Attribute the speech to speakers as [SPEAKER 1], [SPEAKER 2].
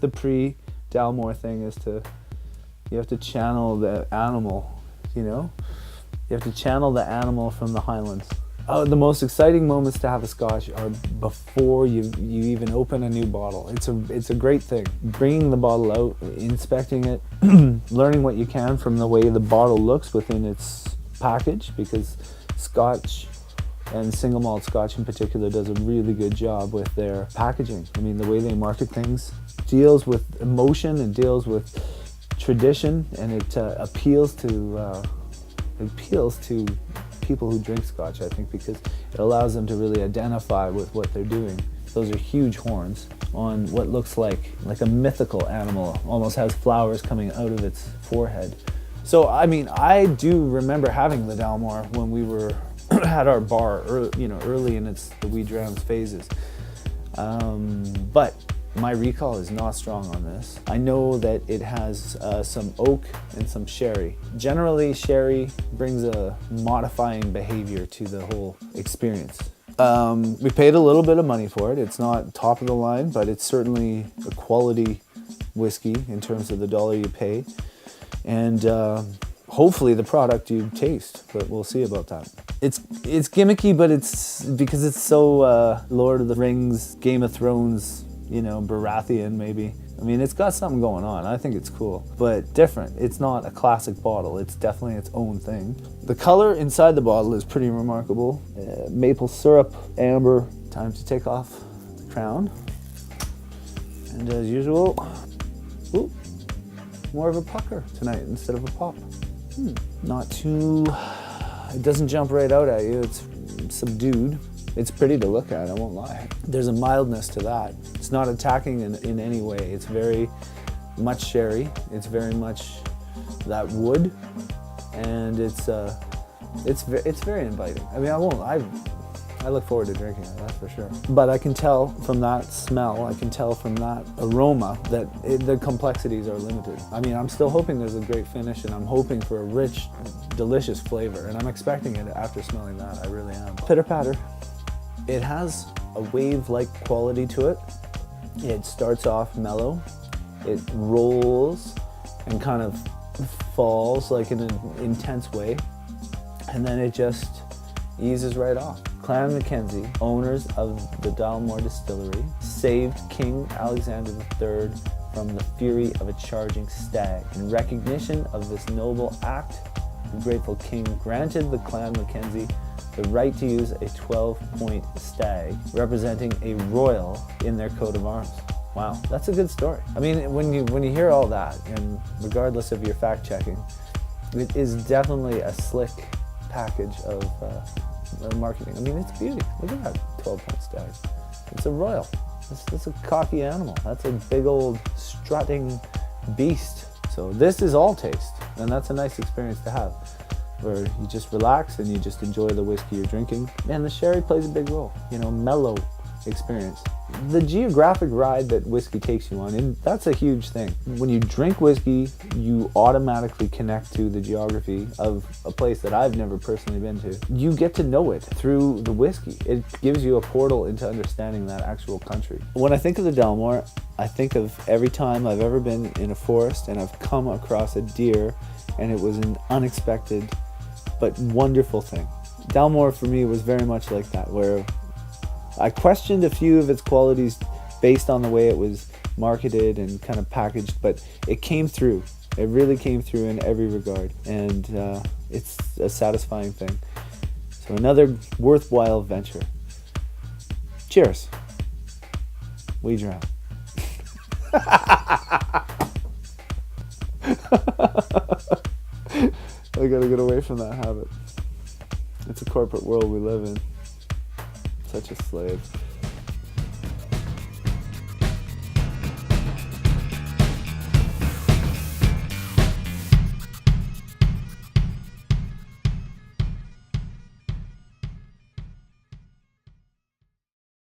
[SPEAKER 1] the pre-Dalmore thing is you have to channel the animal, you know? You have to channel the animal from the Highlands. The most exciting moments to have a Scotch are before you even open a new bottle. It's a great thing. Bringing the bottle out, inspecting it, learning what you can from the way the bottle looks within its package, because Scotch, and single malt Scotch in particular, does a really good job with their packaging. I mean, the way they market things deals with emotion, and deals with tradition, and it appeals to people who drink Scotch, I think, because it allows them to really identify with what they're doing. Those are huge horns on what looks like a mythical animal, almost has flowers coming out of its forehead. So, I mean, I do remember having the Dalmore when we were at our bar, early in the Wee Dram's phases. But my recall is not strong on this. I know that it has some oak and some sherry. Generally, sherry brings a modifying behavior to the whole experience. We paid a little bit of money for it. It's not top of the line, but it's certainly a quality whiskey in terms of the dollar you pay. And hopefully the product you taste, but we'll see about that. It's gimmicky, but it's because it's so Lord of the Rings, Game of Thrones, Baratheon maybe. I mean, it's got something going on. I think it's cool, but different. It's not a classic bottle. It's definitely its own thing. The color inside the bottle is pretty remarkable. Maple syrup, amber. Time to take off the crown. And as usual, more of a pucker tonight instead of a pop. Not too, it doesn't jump right out at you. It's subdued. It's pretty to look at, I won't lie. There's a mildness to that. It's not attacking in any way. It's very much sherry. It's very much that wood, and it's very inviting. I mean, I look forward to drinking it, that's for sure. But I can tell from that smell, I can tell from that aroma that the complexities are limited. I mean, I'm still hoping there's a great finish, and I'm hoping for a rich, delicious flavor, and I'm expecting it after smelling that, I really am. Pitter patter. It has a wave-like quality to it. It starts off mellow, it rolls and kind of falls like in an intense way, and then it just eases right off. Clan Mackenzie, owners of the Dalmore Distillery, saved King Alexander III from the fury of a charging stag. In recognition of this noble act, the grateful king granted the Clan Mackenzie the right to use a 12-point stag, representing a royal in their coat of arms. Wow, that's a good story. I mean, when you hear all that, and regardless of your fact checking, it is definitely a slick package of marketing. I mean, it's beauty. Look at that 12-point stag. It's a royal. That's a cocky animal. That's a big old strutting beast. So this is all taste, and that's a nice experience to have, where you just relax and you just enjoy the whiskey you're drinking. And the sherry plays a big role, mellow experience. The geographic ride that whiskey takes you on, and that's a huge thing. When you drink whiskey, you automatically connect to the geography of a place that I've never personally been to. You get to know it through the whiskey. It gives you a portal into understanding that actual country. When I think of the Dalmore, I think of every time I've ever been in a forest and I've come across a deer, and it was an unexpected but wonderful thing. Dalmore for me was very much like that, where I questioned a few of its qualities based on the way it was marketed and kind of packaged, but it came through. It really came through in every regard, and it's a satisfying thing. So another worthwhile venture. Cheers. Wee Dram. I gotta get away from that habit. It's a corporate world we live in. Such a slave.